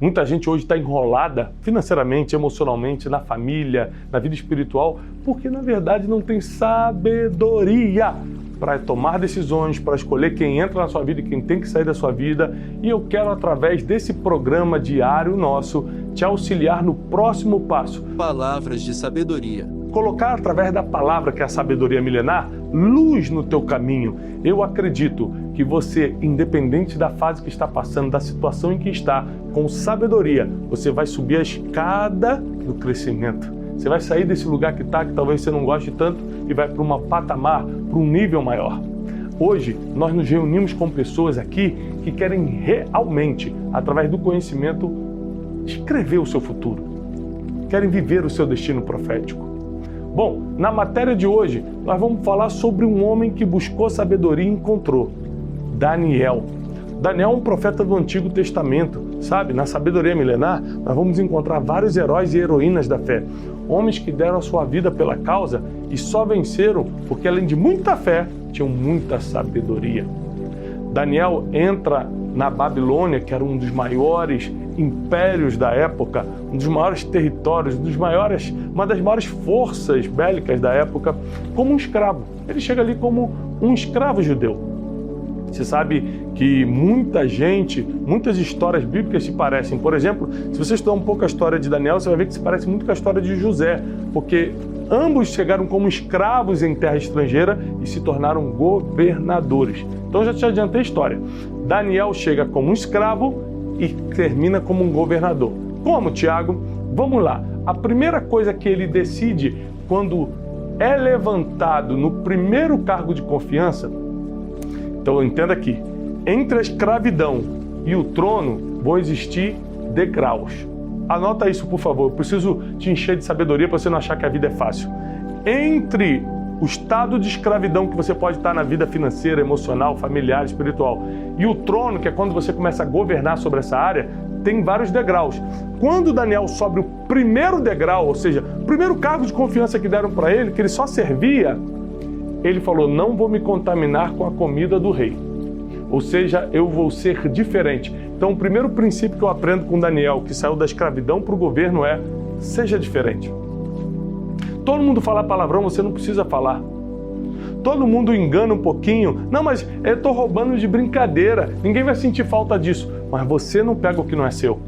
Muita gente hoje está enrolada financeiramente, emocionalmente, na família, na vida espiritual, porque na verdade não tem sabedoria para tomar decisões, para escolher quem entra na sua vida e quem tem que sair da sua vida. E eu quero, através desse programa diário nosso, te auxiliar no próximo passo. Palavras de sabedoria. Colocar através da palavra, que é a sabedoria milenar, luz no teu caminho. Eu acredito que você, independente da fase que está passando, da situação em que está, com sabedoria, você vai subir a escada do crescimento. Você vai sair desse lugar que está, que talvez você não goste tanto, e vai para um patamar, para um nível maior. Hoje, nós nos reunimos com pessoas aqui que querem realmente, através do conhecimento, escrever o seu futuro. Querem viver o seu destino profético. Bom, na matéria de hoje, nós vamos falar sobre um homem que buscou sabedoria e encontrou. Daniel. Daniel é um profeta do Antigo Testamento, sabe? Na sabedoria milenar, nós vamos encontrar vários heróis e heroínas da fé. Homens que deram a sua vida pela causa e só venceram porque, além de muita fé, tinham muita sabedoria. Daniel entra na Babilônia, que era um dos maiores impérios da época, um dos maiores territórios, uma das maiores forças bélicas da época, como um escravo. Ele chega ali como um escravo judeu. Você sabe que muita gente, muitas histórias bíblicas se parecem. Por exemplo, se você estudar um pouco a história de Daniel, você vai ver que se parece muito com a história de José, porque ambos chegaram como escravos em terra estrangeira e se tornaram governadores. Então já te adiantei a história. Daniel chega como um escravo e termina como um governador. Como, Tiago? Vamos lá. A primeira coisa que ele decide quando é levantado no primeiro cargo de confiança, então entenda aqui, entre a escravidão e o trono vão existir degraus. Anota isso, por favor, eu preciso te encher de sabedoria para você não achar que a vida é fácil. Entre o estado de escravidão que você pode estar na vida financeira, emocional, familiar, espiritual, e o trono, que é quando você começa a governar sobre essa área, tem vários degraus. Quando Daniel sobe o primeiro degrau, ou seja, o primeiro cargo de confiança que deram para ele, que ele só servia, ele falou, não vou me contaminar com a comida do rei. Ou seja, eu vou ser diferente. Então, o primeiro princípio que eu aprendo com Daniel, que saiu da escravidão para o governo, é, seja diferente. Todo mundo fala palavrão, você não precisa falar. Todo mundo engana um pouquinho. Não, mas eu estou roubando de brincadeira. Ninguém vai sentir falta disso. Mas você não pega o que não é seu.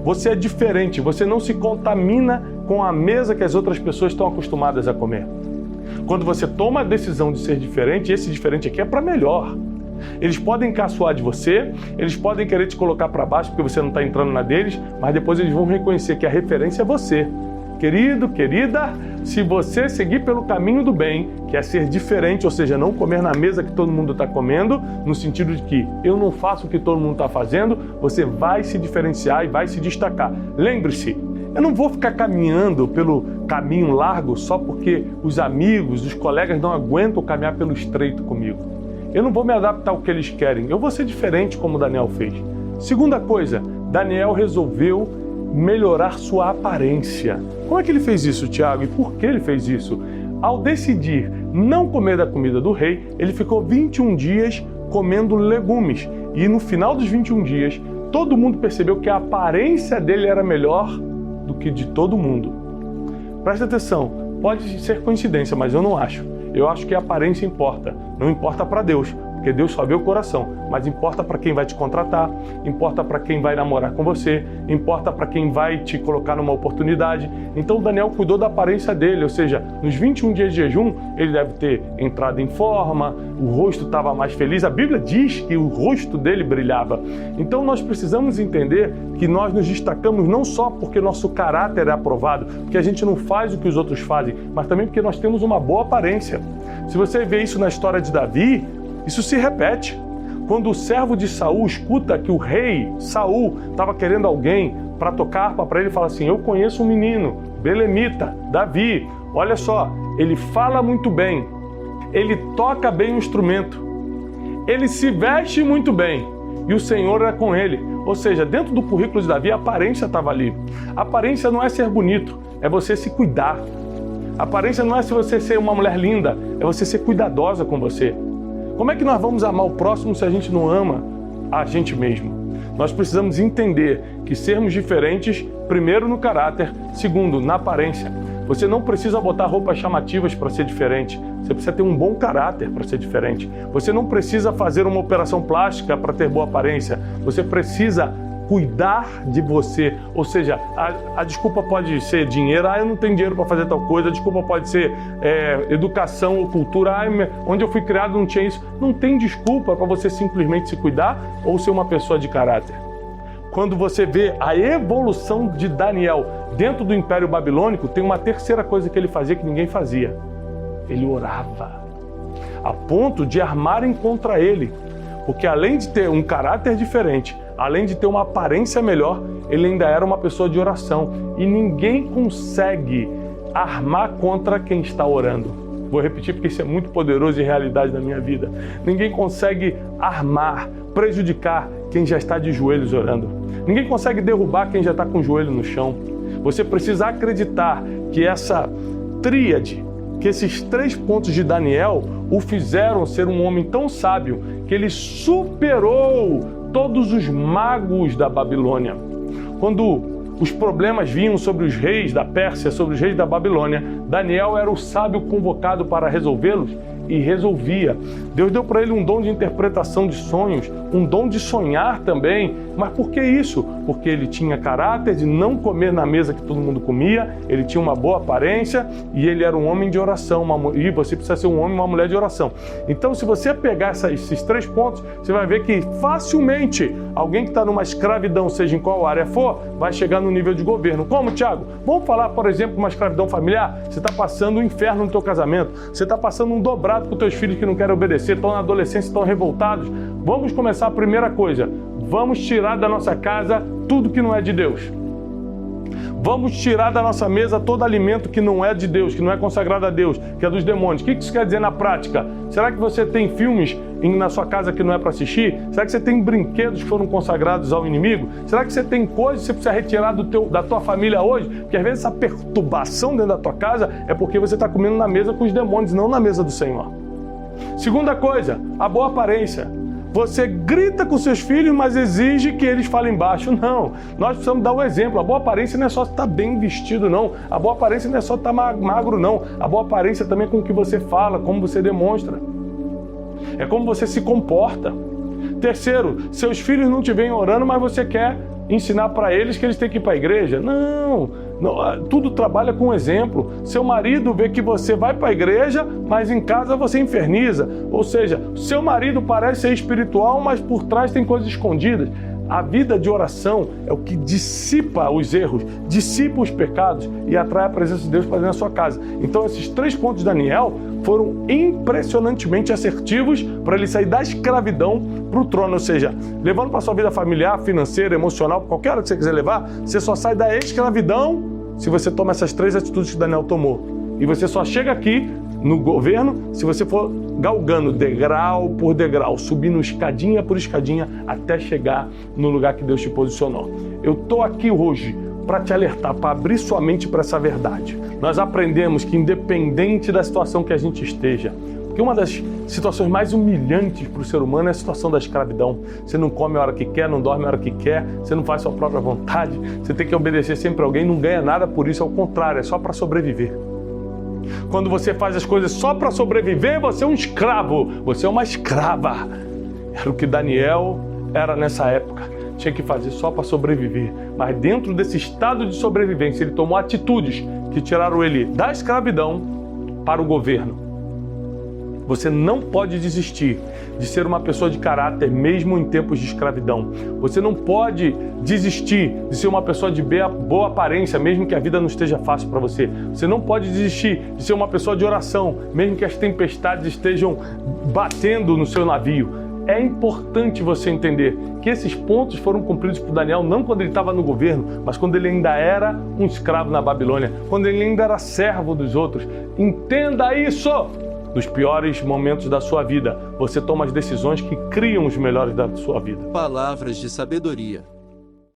Você é diferente. Você não se contamina com a mesa que as outras pessoas estão acostumadas a comer. Quando você toma a decisão de ser diferente, esse diferente aqui é para melhor. Eles podem caçoar de você, eles podem querer te colocar para baixo porque você não está entrando na deles, mas depois eles vão reconhecer que a referência é você. Querido, querida, se você seguir pelo caminho do bem, que é ser diferente, ou seja, não comer na mesa que todo mundo está comendo, no sentido de que eu não faço o que todo mundo está fazendo, você vai se diferenciar e vai se destacar. Lembre-se, eu não vou ficar caminhando pelo caminho largo só porque os amigos, os colegas não aguentam caminhar pelo estreito comigo. Eu não vou me adaptar ao que eles querem, eu vou ser diferente como Daniel fez. Segunda coisa, Daniel resolveu melhorar sua aparência. Como é que ele fez isso, Tiago? E por que ele fez isso? Ao decidir não comer da comida do rei, ele ficou 21 dias comendo legumes. E no final dos 21 dias, todo mundo percebeu que a aparência dele era melhor do que de todo mundo. Presta atenção, pode ser coincidência, mas eu não acho. Eu acho que a aparência importa. Não importa para Deus, porque Deus só vê o coração, mas importa para quem vai te contratar, importa para quem vai namorar com você, importa para quem vai te colocar numa oportunidade. Então Daniel cuidou da aparência dele, ou seja, nos 21 dias de jejum, ele deve ter entrado em forma, o rosto estava mais feliz. A Bíblia diz que o rosto dele brilhava. Então nós precisamos entender que nós nos destacamos não só porque nosso caráter é aprovado, porque a gente não faz o que os outros fazem, mas também porque nós temos uma boa aparência. Se você vê isso na história de Davi, isso se repete. Quando o servo de Saul escuta que o rei Saul estava querendo alguém para tocar harpa para ele, fala assim, eu conheço um menino, belemita, Davi, olha só, ele fala muito bem, ele toca bem o instrumento, ele se veste muito bem e o Senhor era com ele. Ou seja, dentro do currículo de Davi, a aparência estava ali. A aparência não é ser bonito, é você se cuidar. A aparência não é se você ser uma mulher linda, é você ser cuidadosa com você. Como é que nós vamos amar o próximo se a gente não ama a gente mesmo? Nós precisamos entender que sermos diferentes, primeiro no caráter, segundo na aparência. Você não precisa botar roupas chamativas para ser diferente. Você precisa ter um bom caráter para ser diferente. Você não precisa fazer uma operação plástica para ter boa aparência. Você precisa cuidar de você. Ou seja, a desculpa pode ser dinheiro. Eu não tenho dinheiro para fazer tal coisa. A desculpa pode ser educação ou cultura. Onde eu fui criado não tinha isso. Não tem desculpa para você simplesmente se cuidar ou ser uma pessoa de caráter. Quando você vê a evolução de Daniel dentro do Império Babilônico, tem uma terceira coisa que ele fazia que ninguém fazia. Ele orava, a ponto de armarem contra ele. Porque além de ter um caráter diferente, além de ter uma aparência melhor, ele ainda era uma pessoa de oração. E ninguém consegue armar contra quem está orando. Vou repetir porque isso é muito poderoso e realidade na minha vida. Ninguém consegue armar, prejudicar quem já está de joelhos orando. Ninguém consegue derrubar quem já está com o joelho no chão. Você precisa acreditar que essa tríade, que esses 3 pontos de Daniel o fizeram ser um homem tão sábio que ele superou todos os magos da Babilônia. Quando os problemas vinham sobre os reis da Pérsia, sobre os reis da Babilônia, Daniel era o sábio convocado para resolvê-los e resolvia. Deus deu para ele um dom de interpretação de sonhos, um dom de sonhar também. Mas por que isso? Porque ele tinha caráter de não comer na mesa que todo mundo comia, ele tinha uma boa aparência e ele era um homem de oração. E você precisa ser um homem e uma mulher de oração. Então, se você pegar esses 3 pontos, você vai ver que facilmente alguém que está numa escravidão, seja em qual área for, vai chegar no nível de governo. Como, Tiago? Vamos falar, por exemplo, uma escravidão familiar? Você está passando um inferno no teu casamento, você está passando um dobrado com teus filhos que não querem obedecer, estão na adolescência, estão revoltados. Vamos começar a primeira coisa. Vamos tirar da nossa casa tudo que não é de Deus. Vamos tirar da nossa mesa todo alimento que não é de Deus, que não é consagrado a Deus, que é dos demônios. O que isso quer dizer na prática? Será que você tem filmes na sua casa que não é para assistir? Será que você tem brinquedos que foram consagrados ao inimigo? Será que você tem coisas que você precisa retirar da tua família hoje? Porque às vezes essa perturbação dentro da tua casa é porque você está comendo na mesa com os demônios, não na mesa do Senhor. Segunda coisa, a boa aparência. Você grita com seus filhos, mas exige que eles falem baixo. Não, nós precisamos dar o exemplo. A boa aparência não é só estar bem vestido, não. A boa aparência não é só estar magro, não. A boa aparência também é com o que você fala, como você demonstra. É como você se comporta. Terceiro, seus filhos não te veem orando, mas você quer ensinar para eles que eles têm que ir para a igreja. Não, tudo trabalha com exemplo. Seu marido vê que você vai para a igreja, mas em casa você inferniza. Ou seja, seu marido parece ser espiritual, mas por trás tem coisas escondidas. A vida de oração é o que dissipa os erros, dissipa os pecados e atrai a presença de Deus para dentro da sua casa. Então esses 3 pontos de Daniel foram impressionantemente assertivos para ele sair da escravidão para o trono. Ou seja, levando para a sua vida familiar, financeira, emocional, qualquer hora que você quiser levar, você só sai da escravidão se você toma essas 3 atitudes que Daniel tomou. E você só chega aqui no governo se você for galgando degrau por degrau, subindo escadinha por escadinha até chegar no lugar que Deus te posicionou. Eu estou aqui hoje para te alertar, para abrir sua mente para essa verdade. Nós aprendemos que independente da situação que a gente esteja, porque uma das situações mais humilhantes para o ser humano é a situação da escravidão. Você não come a hora que quer, não dorme a hora que quer, você não faz sua própria vontade, você tem que obedecer sempre a alguém, não ganha nada por isso, ao contrário, é só para sobreviver. Quando você faz as coisas só para sobreviver, você é um escravo, você é uma escrava. Era o que Daniel era nessa época. Tinha que fazer só para sobreviver. Mas dentro desse estado de sobrevivência, ele tomou atitudes que tiraram ele da escravidão para o governo. Você não pode desistir de ser uma pessoa de caráter mesmo em tempos de escravidão. Você não pode desistir de ser uma pessoa de boa aparência mesmo que a vida não esteja fácil para você. Você não pode desistir de ser uma pessoa de oração mesmo que as tempestades estejam batendo no seu navio. É importante você entender que esses pontos foram cumpridos por Daniel não quando ele estava no governo, mas quando ele ainda era um escravo na Babilônia, quando ele ainda era servo dos outros. Entenda isso! Nos piores momentos da sua vida, você toma as decisões que criam os melhores da sua vida. Palavras de sabedoria.